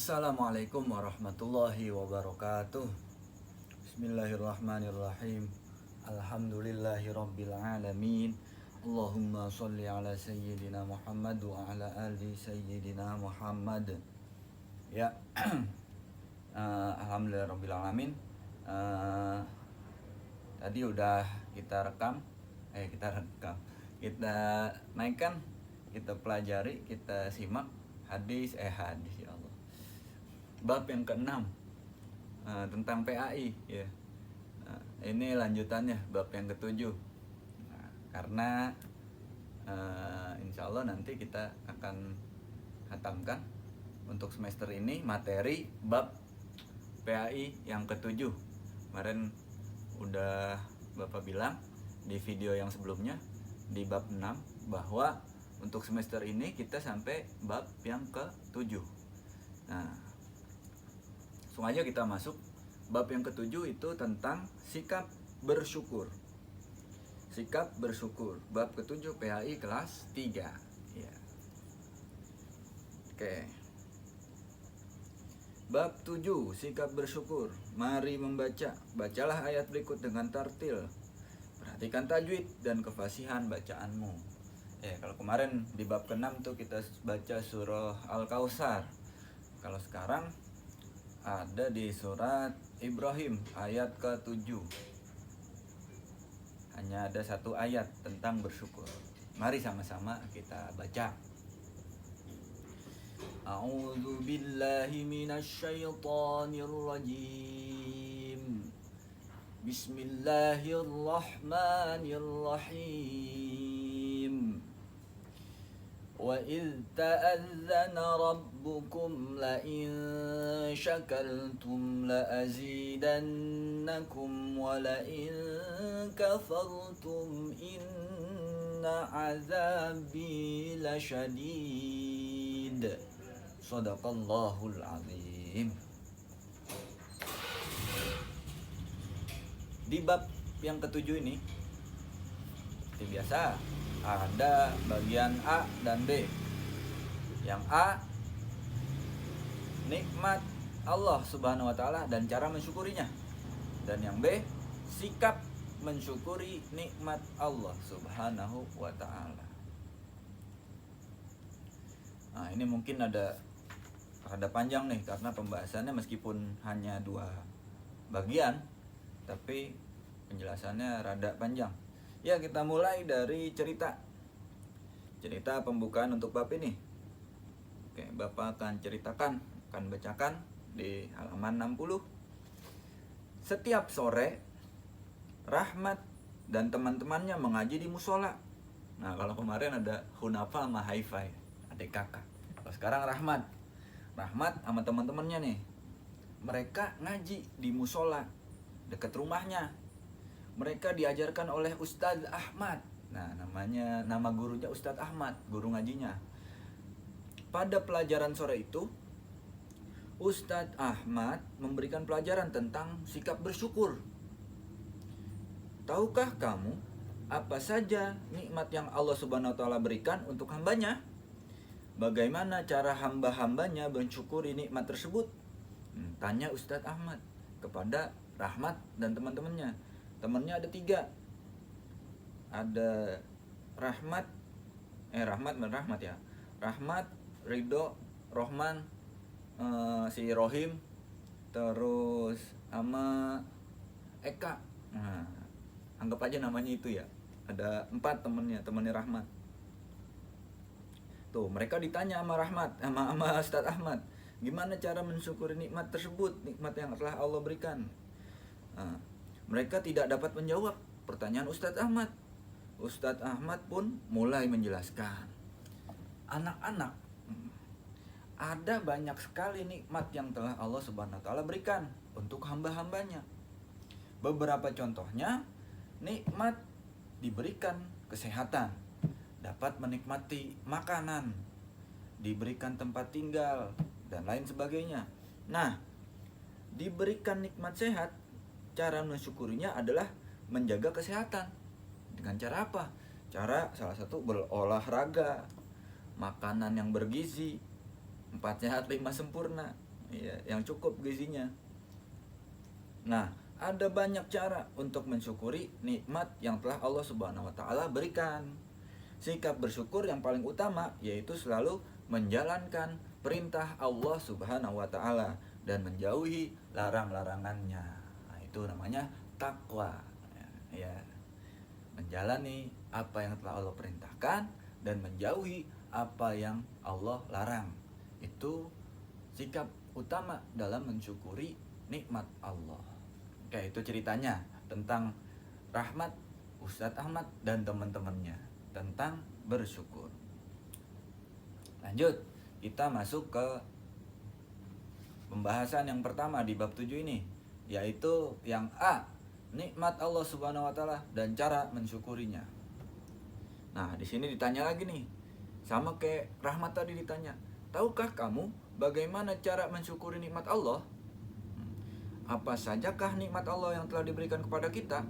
Assalamualaikum warahmatullahi wabarakatuh. Bismillahirrahmanirrahim. Alhamdulillahi rabbil alamin. Allahumma sholli ala sayyidina Muhammad wa ala ali sayyidina Muhammad. Ya, alhamdulillah rabbil alamin. Tadi udah kita naikkan, kita pelajari, kita simak hadis ya Allah. Bab yang ke-6 tentang PAI ya. Ini lanjutannya bab yang ke-7. Karena insya Allah nanti kita akan hatamkan untuk semester ini materi bab PAI yang ke-7. Kemarin udah Bapak bilang di video yang sebelumnya di bab 6 bahwa untuk semester ini kita sampai bab yang ke-7. Nah, langsung aja kita masuk. Bab yang ke-7 itu tentang sikap bersyukur. Sikap bersyukur. Bab ke-7 PAI kelas 3. Ya. Oke. Bab 7 sikap bersyukur. Mari membaca. Bacalah ayat berikut dengan tartil. Perhatikan tajwid dan kefasihan bacaanmu. Ya, kalau kemarin di bab ke-6 tuh kita baca surah Al-Kautsar. Kalau sekarang ada di surat Ibrahim ayat ke-7. Hanya ada satu ayat tentang bersyukur. Mari sama-sama kita baca. A'udzu billahi minasy syaithanir rajim. Bismillahirrahmanirrahim. وَإِذْ تَأَذَّنَ رَبُّكُمْ لَئِن شَكَرْتُمْ لَأَزِيدَنَّكُمْ وَلَئِن كَفَرْتُمْ إِنَّ عَذَابِي لَشَدِيدٌ. Shadaqallahul azim. Di bab yang ke-7 ini seperti biasa ada bagian A dan B. Yang A, nikmat Allah Subhanahu wa taala dan cara mensyukurinya. Dan yang B, sikap mensyukuri nikmat Allah Subhanahu wa taala. Nah, ini mungkin ada panjang nih karena pembahasannya meskipun hanya 2 bagian, tapi penjelasannya rada panjang. Ya, kita mulai dari cerita pembukaan untuk bab ini. Oke, Bapak akan bacakan di halaman 60. Setiap sore Rahmat dan teman-temannya mengaji di musola. Nah, kalau kemarin ada Hunafa sama Haifai, adik kakak. Kalau sekarang Rahmat sama teman-temannya nih, mereka ngaji di musola dekat rumahnya. Mereka diajarkan oleh Ustadz Ahmad. Nah, nama gurunya Ustadz Ahmad, guru ngajinya. Pada pelajaran sore itu, Ustadz Ahmad memberikan pelajaran tentang sikap bersyukur. Tahukah kamu apa saja nikmat yang Allah Subhanahu wa taala berikan untuk hambanya? Bagaimana cara hamba-hambanya mensyukuri nikmat tersebut? Tanya Ustadz Ahmad kepada Rahmat dan teman-temannya. Temannya ada 3. Ada Rahmat ya. Rahmat, Ridho, Rohman, si Rohim, terus sama Eka. Nah, anggap aja namanya itu ya. Ada 4 temannya Rahmat. Tuh, mereka ditanya sama Rahmat, sama Ustadz Ahmad, gimana cara mensyukuri nikmat tersebut, nikmat yang telah Allah berikan. Nah, mereka tidak dapat menjawab pertanyaan Ustadz Ahmad. Ustadz Ahmad pun mulai menjelaskan. Anak-anak, ada banyak sekali nikmat yang telah Allah Subhanahu wa taala berikan untuk hamba-hambanya. Beberapa contohnya, nikmat diberikan kesehatan, dapat menikmati makanan, diberikan tempat tinggal, dan lain sebagainya. Nah, diberikan nikmat sehat, cara mensyukurinya adalah menjaga kesehatan. Dengan cara apa? Salah satu berolahraga, makanan yang bergizi, 4 sehat 5 sempurna. ya, yang cukup gizinya. Nah, ada banyak cara untuk mensyukuri nikmat yang telah Allah Subhanahu wa taala berikan. Sikap bersyukur yang paling utama yaitu selalu menjalankan perintah Allah Subhanahu wa taala dan menjauhi larang-larangannya. Nah, itu namanya takwa. Ya, menjalani apa yang telah Allah perintahkan dan menjauhi apa yang Allah larang. Itu sikap utama dalam mensyukuri nikmat Allah. Oke, itu ceritanya tentang Rahmat, Ustadz Ahmad dan teman-temannya tentang bersyukur. Lanjut, kita masuk ke pembahasan yang pertama di bab 7 ini, yaitu yang A, nikmat Allah Subhanahu wa taala dan cara mensyukurinya. Nah, di sini ditanya lagi nih. Sama kayak Rahmat tadi ditanya, tahukah kamu bagaimana cara mensyukuri nikmat Allah? Apa sajakah nikmat Allah yang telah diberikan kepada kita?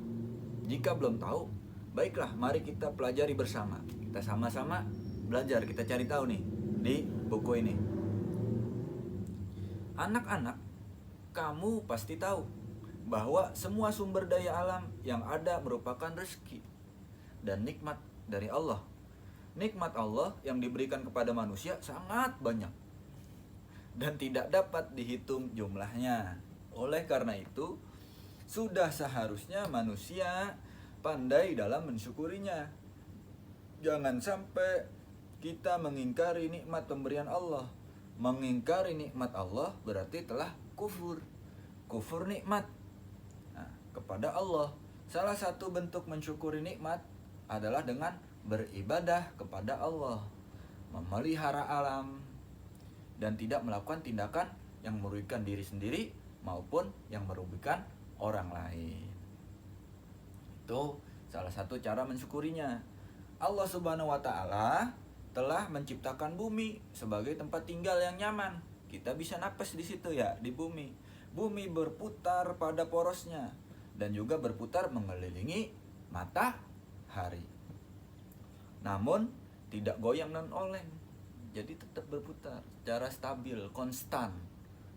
Jika belum tahu, baiklah mari kita pelajari bersama. Kita sama-sama belajar, kita cari tahu nih di buku ini. Anak-anak, kamu pasti tahu bahwa semua sumber daya alam yang ada merupakan rezeki dan nikmat dari Allah. Nikmat Allah yang diberikan kepada manusia sangat banyak dan tidak dapat dihitung jumlahnya. Oleh karena itu, sudah seharusnya manusia pandai dalam mensyukurinya. Jangan sampai kita mengingkari nikmat pemberian Allah. Mengingkari nikmat Allah berarti telah kufur. Kufur nikmat kepada Allah. Salah satu bentuk mensyukuri nikmat adalah dengan beribadah kepada Allah, memelihara alam, dan tidak melakukan tindakan yang merugikan diri sendiri maupun yang merugikan orang lain. Itu salah satu cara mensyukurinya. Allah Subhanahu wa taala telah menciptakan bumi sebagai tempat tinggal yang nyaman. Kita bisa napas di situ ya, di bumi. Bumi berputar pada porosnya dan juga berputar mengelilingi matahari. Namun tidak goyang dan oleng. Jadi tetap berputar secara stabil, konstan.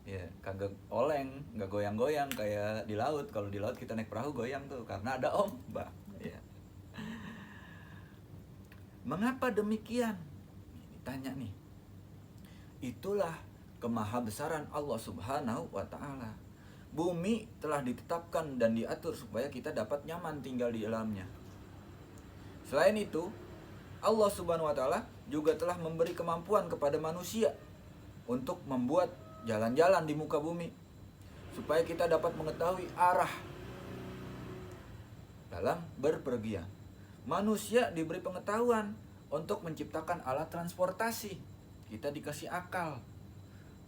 Ya, kagak oleng, nggak goyang-goyang kayak di laut. Kalau di laut kita naik perahu goyang tuh karena ada ombak. Ya. Mengapa demikian? Ditanya nih. Itulah kemahabesaran Allah Subhanahu wa taala. Bumi telah ditetapkan dan diatur supaya kita dapat nyaman tinggal di dalamnya. Selain itu, Allah Subhanahu wa taala juga telah memberi kemampuan kepada manusia untuk membuat jalan-jalan di muka bumi supaya kita dapat mengetahui arah dalam berpergian. Manusia diberi pengetahuan untuk menciptakan alat transportasi. Kita dikasih akal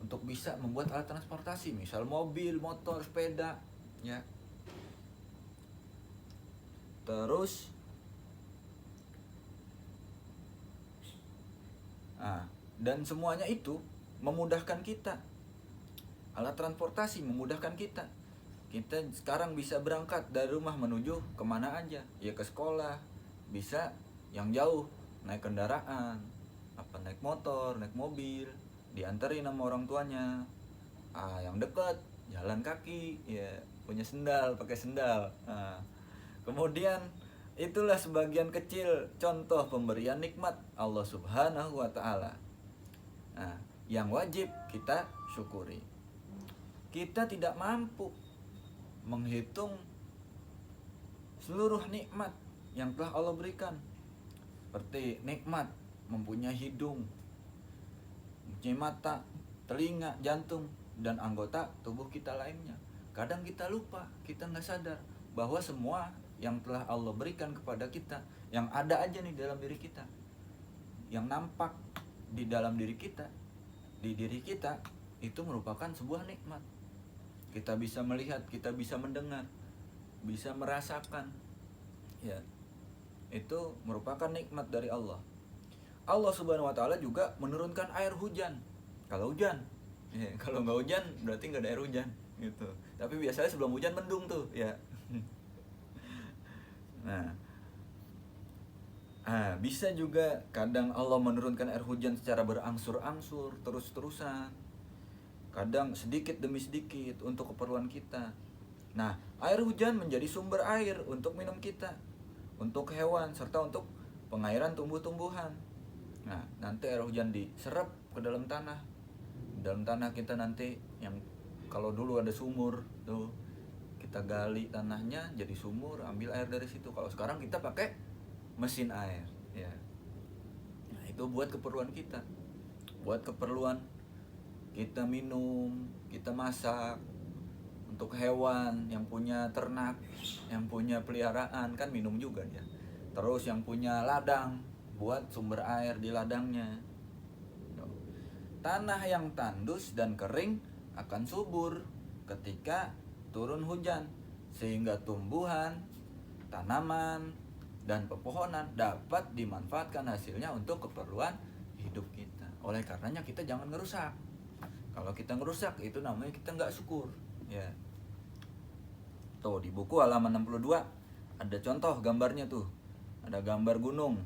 untuk bisa membuat alat transportasi, misal mobil, motor, sepeda, ya. Terus dan semuanya itu memudahkan kita. Alat transportasi memudahkan kita. Kita sekarang bisa berangkat dari rumah menuju kemana aja, ya ke sekolah, bisa yang jauh naik kendaraan, naik motor, naik mobil, dianterin sama orang tuanya. Yang dekat jalan kaki, ya punya sendal, pakai sendal. Kemudian itulah sebagian kecil contoh pemberian nikmat Allah Subhanahu wa taala. Yang wajib kita syukuri. Kita tidak mampu menghitung seluruh nikmat yang telah Allah berikan. Seperti nikmat mempunyai hidung, mempunyai mata, telinga, jantung, dan anggota tubuh kita lainnya. Kadang kita lupa, kita nggak sadar bahwa semua yang telah Allah berikan kepada kita, yang ada aja nih dalam diri kita, yang nampak di dalam diri kita, di diri kita, itu merupakan sebuah nikmat. Kita bisa melihat, kita bisa mendengar, bisa merasakan, ya, itu merupakan nikmat dari Allah. Allah Subhanahu wa taala juga menurunkan air hujan. Kalau hujan, kalau nggak hujan berarti nggak ada air hujan, gitu. Tapi biasanya sebelum hujan mendung tuh, ya. Bisa juga kadang Allah menurunkan air hujan secara berangsur-angsur, terus-terusan. kadang sedikit demi sedikit untuk keperluan kita. Nah, air hujan menjadi sumber air untuk minum kita, untuk hewan, serta untuk pengairan tumbuh-tumbuhan. Nah, nanti air hujan diserap ke dalam tanah. Dalam tanah kita nanti, yang kalau dulu ada sumur tuh, kita gali tanahnya jadi sumur, ambil air dari situ. Kalau sekarang kita pakai mesin air, ya. Nah, itu buat keperluan kita, buat keperluan kita minum, kita masak. Untuk hewan yang punya ternak, yang punya peliharaan kan minum juga dia. Terus yang punya ladang buat sumber air di ladangnya. Tanah yang tandus dan kering akan subur ketika turun hujan, sehingga tumbuhan, tanaman, dan pepohonan dapat dimanfaatkan hasilnya untuk keperluan hidup kita. Oleh karenanya kita jangan ngerusak. Kalau kita ngerusak itu namanya kita nggak syukur, ya. Tuh di buku halaman 62 ada contoh gambarnya tuh. Ada gambar gunung.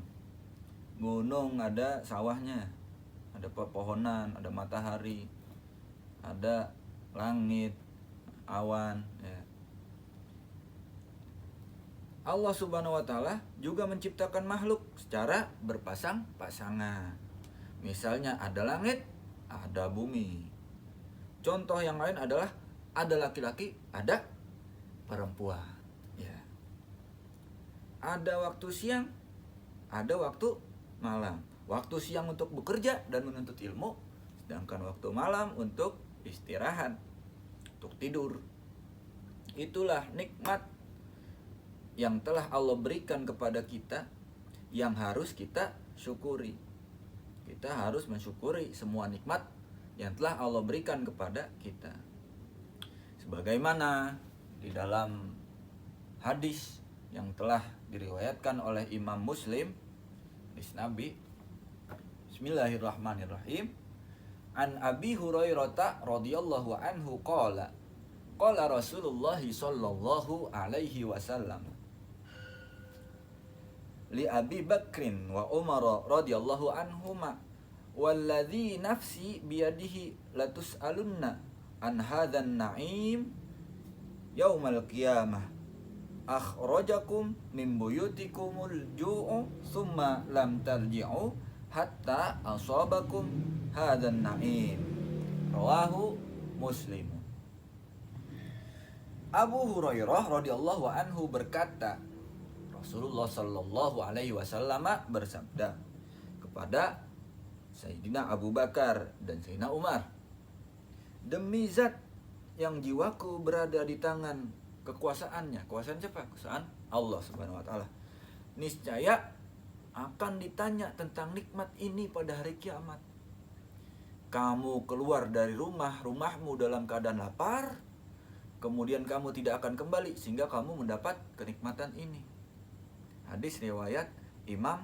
Gunung ada sawahnya, ada pepohonan, ada matahari, ada langit, awan, ya. Allah Subhanahu wa taala juga menciptakan makhluk secara berpasang-pasangan. Misalnya ada langit, ada bumi. Contoh yang lain adalah ada laki-laki, ada perempuan, ya. Ada waktu siang, ada waktu malam. Waktu siang untuk bekerja dan menuntut ilmu, sedangkan waktu malam untuk istirahat, untuk tidur. Itulah nikmat yang telah Allah berikan kepada kita, yang harus kita syukuri. Kita harus mensyukuri semua nikmat yang telah Allah berikan kepada kita. Sebagaimana di dalam hadis yang telah diriwayatkan oleh Imam Muslim, hadis Nabi, Bismillahirrahmanirrahim, an Abi Hurairah radhiyallahu anhu qala Rasulullah sallallahu alaihi wasallam li Abi Bakrin wa Umar radhiyallahu anhuma walladzi nafsi biyadihi latus'alunna an hadzal na'im yaumal qiyamah akhrajakum min buyutikumul ju'u thumma lam tarji'u hatta asabakum hadzal na'im. Rawahu Muslim. Abu Hurairah radhiyallahu anhu berkata, Rasulullah sallallahu alaihi wasallam bersabda kepada Sayyidina Abu Bakar dan Sayyidina Umar, demi zat yang jiwaku berada di tangan kekuasaannya. Kekuasaan siapa? Kekuasaan Allah Subhanahu wa taala. Niscaya akan ditanya tentang nikmat ini pada hari kiamat. Kamu keluar dari rumahmu dalam keadaan lapar, kemudian kamu tidak akan kembali sehingga kamu mendapat kenikmatan ini. Hadis riwayat Imam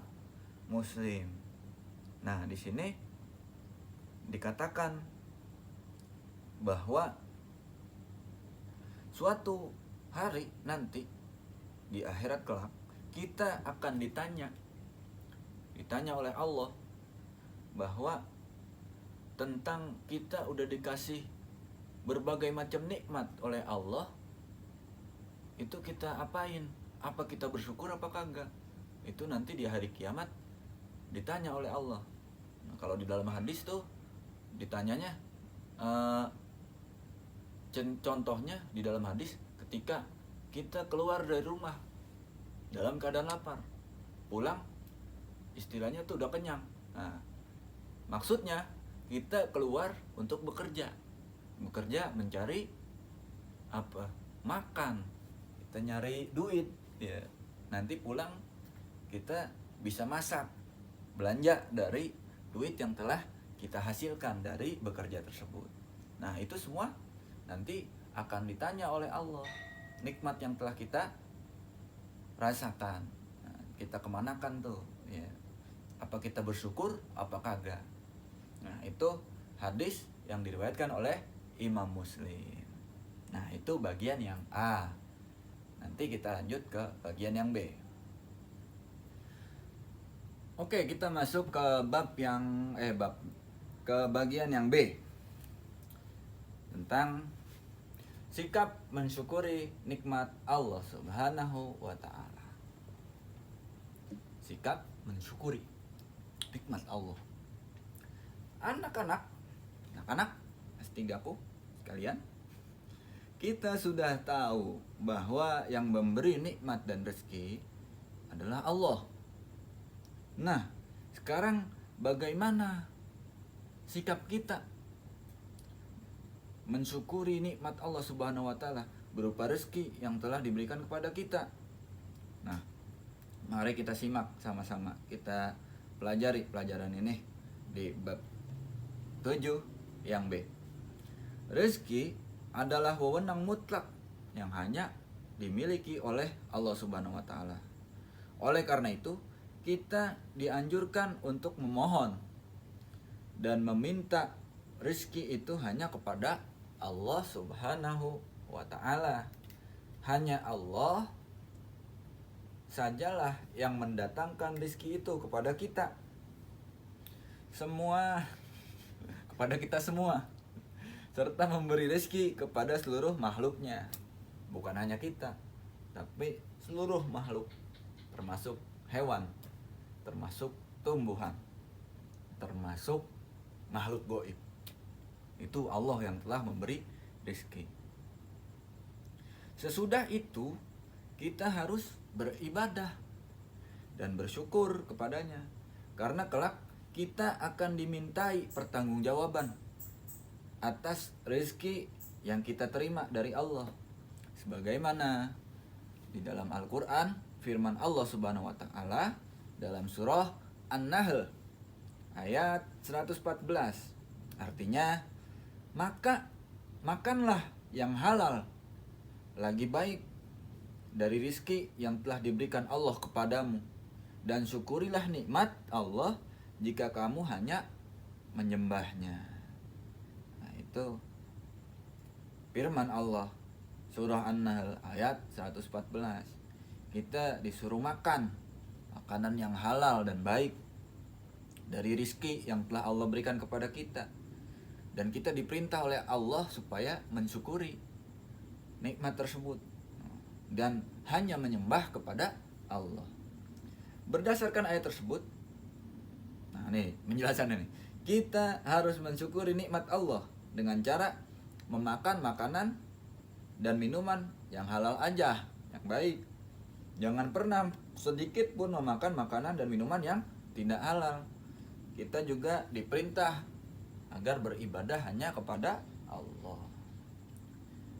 Muslim. Nah, di sini dikatakan bahwa suatu hari nanti di akhirat kelak kita akan ditanya oleh Allah bahwa tentang kita udah dikasih berbagai macam nikmat oleh Allah, itu kita apain? Apa kita bersyukur apa kagak? Itu nanti di hari kiamat ditanya oleh Allah. Nah, kalau di dalam hadis tuh ditanyanya contohnya di dalam hadis ketika kita keluar dari rumah dalam keadaan lapar, pulang istilahnya tuh udah kenyang. Nah, maksudnya kita keluar untuk bekerja mencari apa? Makan. Kita nyari duit, ya. Nanti pulang kita bisa masak, belanja dari duit yang telah kita hasilkan dari bekerja tersebut. Nah, itu semua nanti akan ditanya oleh Allah, nikmat yang telah kita rasakan. Nah, kita kemanakan tuh, ya. Apa kita bersyukur apa kagak? Nah, itu hadis yang diriwayatkan oleh Imam Muslim. Nah, itu bagian yang A. Nanti kita lanjut ke bagian yang B. Oke, kita masuk ke ke bagian yang B. tentang sikap mensyukuri nikmat Allah Subhanahu wa taala. Sikap mensyukuri nikmat Allah. Anak-anak S3 ku sekalian, kita sudah tahu bahwa yang memberi nikmat dan rezeki adalah Allah. Nah, sekarang bagaimana sikap kita mensyukuri nikmat Allah Subhanahu wa taala berupa rezeki yang telah diberikan kepada kita? Nah, mari kita simak sama-sama. Kita pelajari pelajaran ini di bab 7 yang B. Rezeki adalah wewenang mutlak yang hanya dimiliki oleh Allah Subhanahu wa taala. Oleh karena itu, kita dianjurkan untuk memohon dan meminta rezeki itu hanya kepada Allah Subhanahu wa taala. Hanya Allah sajalah yang mendatangkan rezeki itu kepada kita. Kepada kita semua. Serta memberi rezeki kepada seluruh makhluknya. Bukan hanya kita, tapi seluruh makhluk, termasuk hewan, termasuk tumbuhan, termasuk makhluk gaib. Itu Allah yang telah memberi rezeki. Sesudah itu kita harus beribadah dan bersyukur kepadanya, karena kelak kita akan dimintai pertanggungjawaban atas rezeki yang kita terima dari Allah. Sebagaimana di dalam Al-Quran, firman Allah Subhanahu wa taala dalam surah An-Nahl ayat 114. Artinya, maka makanlah yang halal lagi baik dari rizki yang telah diberikan Allah kepadamu, dan syukurilah nikmat Allah jika kamu hanya menyembahnya. Nah, itu firman Allah surah An-Nahl ayat 114. Kita disuruh makan makanan yang halal dan baik dari rizki yang telah Allah berikan kepada kita, dan kita diperintah oleh Allah supaya mensyukuri nikmat tersebut dan hanya menyembah kepada Allah. Berdasarkan ayat tersebut, nah nih penjelasannya nih, kita harus mensyukuri nikmat Allah dengan cara memakan makanan dan minuman yang halal aja, yang baik. Jangan pernah sedikit pun memakan makanan dan minuman yang tidak halal. Kita juga diperintah agar beribadah hanya kepada Allah.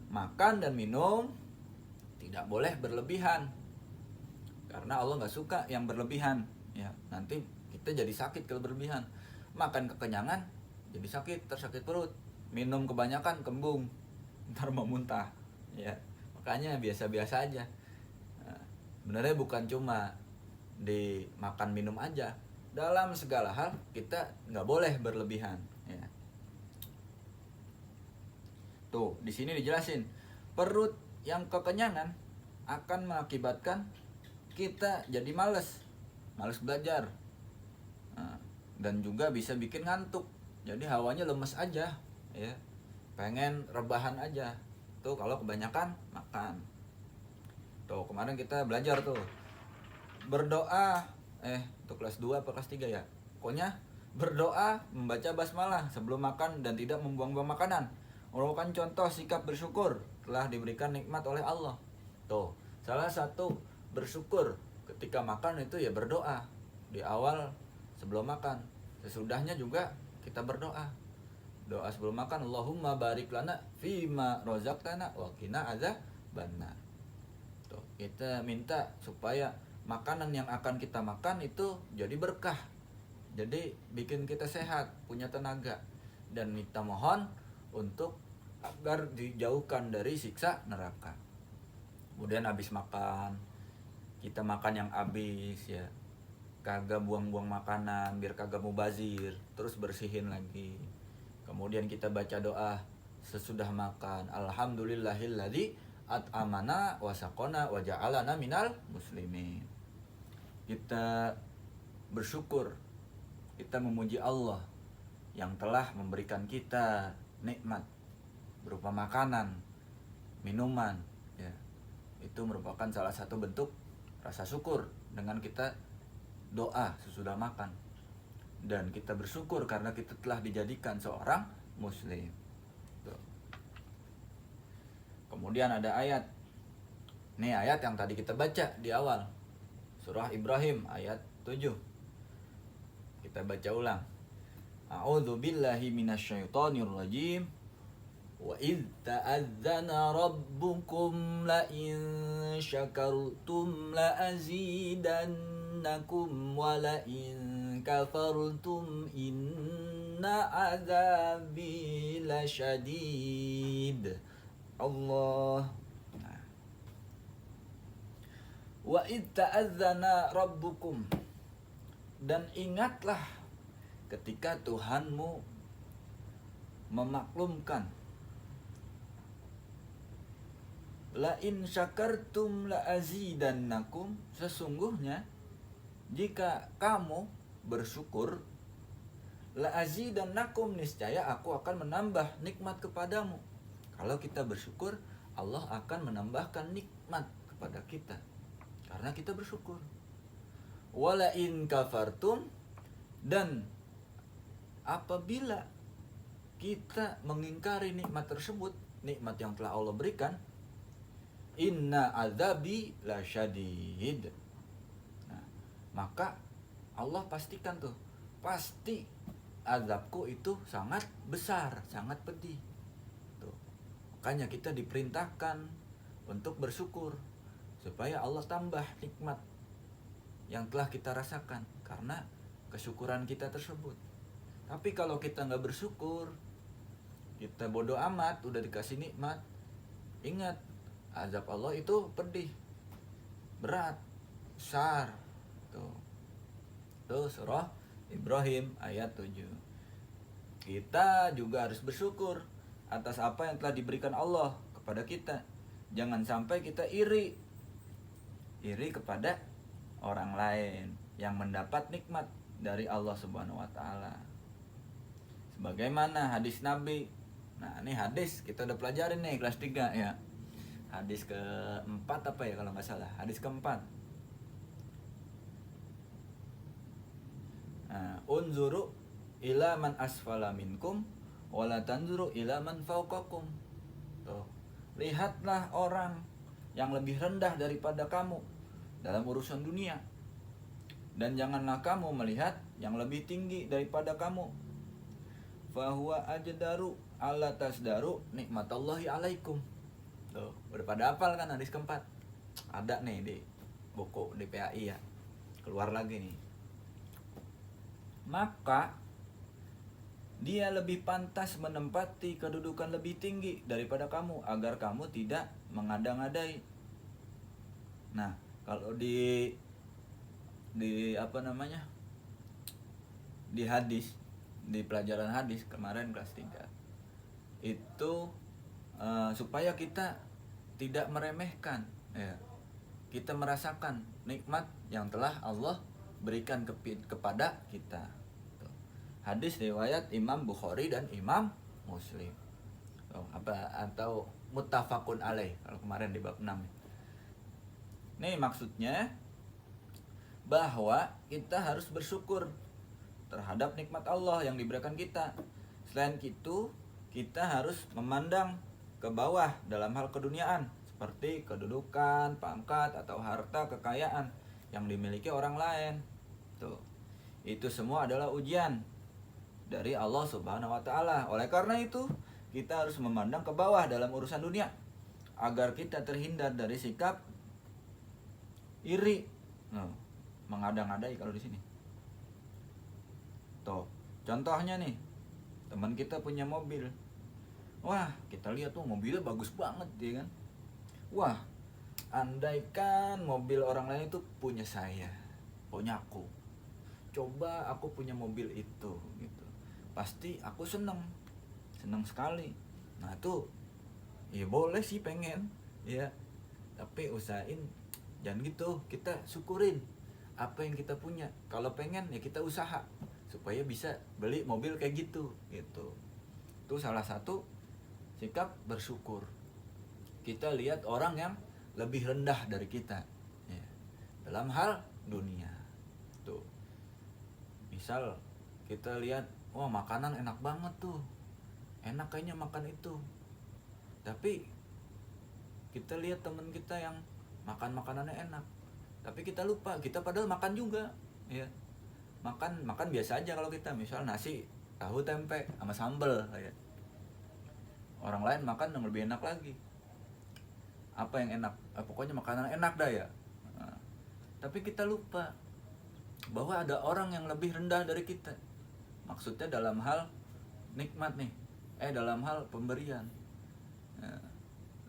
Makan dan minum tidak boleh berlebihan, karena Allah nggak suka yang berlebihan. Ya, nanti kita jadi sakit kalau berlebihan. Makan kekenyangan jadi sakit, tersakit perut. Minum kebanyakan kembung, ntar mau muntah. Ya, makanya biasa-biasa aja. Nah, sebenarnya bukan cuma di makan minum aja, dalam segala hal kita nggak boleh berlebihan. Ya. Tuh, di sini dijelasin, perut yang kekenyangan akan mengakibatkan kita jadi malas belajar. Nah, dan juga bisa bikin ngantuk. Jadi hawanya lemes aja, ya. Pengen rebahan aja. Tuh kalau kebanyakan makan. Tuh, kemarin kita belajar tuh. Berdoa itu kelas 2 atau kelas 3 ya. Pokoknya berdoa, membaca basmalah sebelum makan dan tidak membuang-buang makanan. Merupakan contoh sikap bersyukur telah diberikan nikmat oleh Allah. Tuh, salah satu bersyukur ketika makan itu ya berdoa. Di awal sebelum makan, sesudahnya juga kita berdoa. Doa sebelum makan, Allahumma barik lana fima rozaqtana wa qina adzabannar. Tuh, kita minta supaya makanan yang akan kita makan itu jadi berkah. Jadi bikin kita sehat, punya tenaga, dan minta mohon untuk agar dijauhkan dari siksa neraka. Kemudian habis makan, kita makan yang habis ya. Kagak buang-buang makanan biar kagak mubazir, terus bersihin lagi. Kemudian kita baca doa sesudah makan, alhamdulillahilladzi at'amana wa saqona wa ja'alana minal muslimin. Kita bersyukur, kita memuji Allah yang telah memberikan kita nikmat berupa makanan, minuman, ya. Itu merupakan salah satu bentuk rasa syukur dengan kita doa sesudah makan. Dan kita bersyukur karena kita telah dijadikan seorang muslim. Tuh. Kemudian ada ayat. Nih ayat yang tadi kita baca di awal. Surah Ibrahim ayat 7. Kita baca ulang. A'udzu billahi minasyaitonir rajim. Wa idz ta'adzana rabbukum la in syakartum la azidannakum wa la in kafartum inna azabi lasyadid. Allah. Wa idz ta'adzana rabbukum, dan ingatlah ketika Tuhanmu memaklumkan, la in syakartum la azidannakum, sesungguhnya jika kamu bersyukur, la azidannakum, niscaya aku akan menambah nikmat kepadamu. Kalau kita bersyukur, Allah akan menambahkan nikmat kepada kita karena kita bersyukur. Wala in kafartum, dan apabila kita mengingkari nikmat tersebut, nikmat yang telah Allah berikan, inna azabi lasyadid. Nah, maka Allah pastikan tuh, pasti azabku itu sangat besar, sangat pedih. Tuh. Makanya kita diperintahkan untuk bersyukur supaya Allah tambah nikmat yang telah kita rasakan karena kesyukuran kita tersebut. Tapi kalau kita nggak bersyukur, kita bodoh amat, udah dikasih nikmat, ingat azab Allah itu pedih, berat, besar. Tuh surah Ibrahim ayat 7. Kita juga harus bersyukur atas apa yang telah diberikan Allah kepada kita. Jangan sampai kita iri kepada orang lain yang mendapat nikmat dari Allah Subhanahu wa taala. Sebagaimana hadis Nabi. Nah, ini hadis kita udah pelajarin nih kelas 3 ya. Hadis keempat apa ya kalau nggak salah? Hadis keempat. Nah, unzuru ila man asfala minkum wala tanzuru ila man fawqakum. Tuh. Lihatlah orang yang lebih rendah daripada kamu dalam urusan dunia, dan janganlah kamu melihat yang lebih tinggi daripada kamu. Fahuwa ajdaru alla tasdaru nikmatallahi alaikum. Tuh, udah pada hafal kan hadis keempat? Ada nih di buku di PAI ya. Keluar lagi nih. Maka dia lebih pantas menempati kedudukan lebih tinggi daripada kamu agar kamu tidak mengada-ngadai. Nah, kalau di apa namanya? Di hadis, di pelajaran hadis kemarin kelas 3. Itu supaya kita tidak meremehkan ya. Kita merasakan nikmat yang telah Allah berikan kepada kita. Hadis riwayat Imam Bukhari dan Imam Muslim. Atau muttafaqun alaih kalau kemarin di bab 6. Nih maksudnya bahwa kita harus bersyukur terhadap nikmat Allah yang diberikan kita. Selain itu, kita harus memandang ke bawah dalam hal keduniaan, seperti kedudukan, pangkat, atau harta, kekayaan yang dimiliki orang lain. Tuh. Itu semua adalah ujian dari Allah Subhanahu wa taala. Oleh karena itu, kita harus memandang ke bawah dalam urusan dunia agar kita terhindar dari sikap iri. Mengada-ngadai kalau di sini. Tuh, contohnya nih, teman kita punya mobil. Wah, kita lihat tuh mobilnya bagus banget ya kan. Wah, andaikan mobil orang lain itu punya saya, punya aku. Coba aku punya mobil itu gitu. Pasti aku seneng sekali. Nah, tuh ya boleh sih pengen, ya. Tapi usahain jangan gitu, kita syukurin apa yang kita punya. Kalau pengen ya kita usaha supaya bisa beli mobil kayak gitu. Itu salah satu sikap bersyukur. Kita lihat orang yang lebih rendah dari kita, ya, dalam hal dunia. Tuh, misal kita lihat, wah makanan enak banget tuh, enak kayaknya makan itu. Tapi kita lihat teman kita yang makan makanannya enak, tapi kita lupa, kita padahal makan juga, ya. Makan biasa aja kalau kita, misal nasi, tahu tempe sama sambel, ya. Orang lain makan yang lebih enak lagi. Apa yang enak? Pokoknya makanan enak dah ya. Nah, tapi kita lupa bahwa ada orang yang lebih rendah dari kita. Maksudnya dalam hal nikmat nih, dalam hal pemberian. Nah,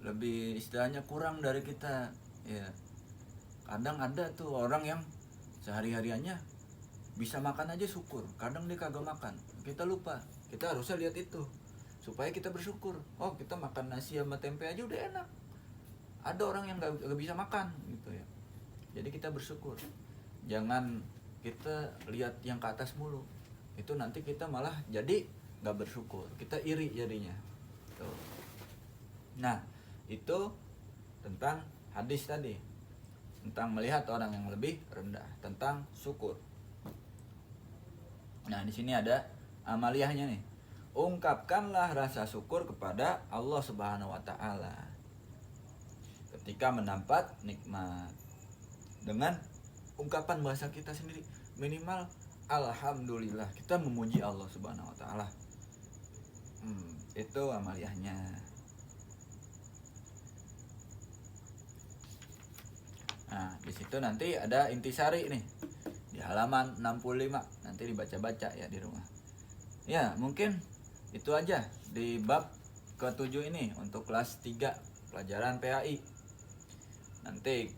lebih istilahnya kurang dari kita, ya. Kadang ada tuh orang yang sehari-hariannya bisa makan aja syukur, kadang dia kagak makan. Kita lupa, kita harusnya lihat itu supaya kita bersyukur. Oh, kita makan nasi sama tempe aja udah enak. Ada orang yang gak bisa makan gitu ya. Jadi kita bersyukur. Jangan kita lihat yang ke atas mulu. Itu nanti kita malah jadi gak bersyukur. Kita iri jadinya. Tuh. Nah, itu tentang hadis tadi. Tentang melihat orang yang lebih rendah, tentang syukur. Nah, di sini ada amaliyahnya nih. Ungkapkanlah rasa syukur kepada Allah Subhanahu wa taala ketika mendapat nikmat dengan ungkapan bahasa kita sendiri, minimal alhamdulillah, kita memuji Allah Subhanahu wa taala. Itu amaliyahnya. Nah, di situ nanti ada intisari nih di halaman 65, nanti dibaca-baca ya di rumah. Ya, mungkin itu aja di bab ke-7 ini untuk kelas 3 pelajaran PAI. Nanti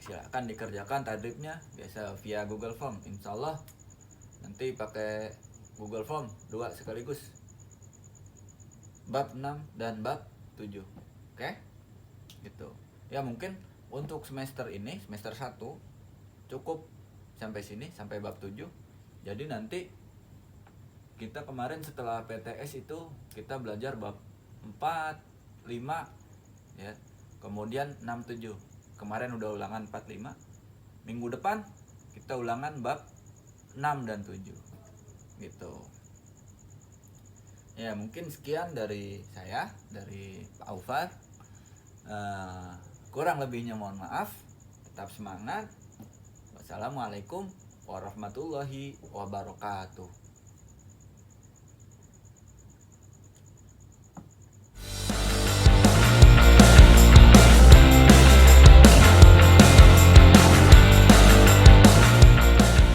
silakan dikerjakan tadribnya biasa via Google Form. Insyaallah nanti pakai Google Form 2 sekaligus, bab 6 dan bab 7. Oke? Gitu. Ya, mungkin untuk semester ini, semester 1 cukup sampai sini, sampai bab 7. Jadi nanti kita kemarin setelah PTS itu kita belajar bab 4, 5 ya. Kemudian 6, 7. Kemarin udah ulangan 4, 5. Minggu depan kita ulangan bab 6 dan 7. Gitu. Ya, mungkin sekian dari saya, dari Pak Aufar. Kurang lebihnya mohon maaf. Tetap semangat. Wassalamualaikum warahmatullahi wabarakatuh.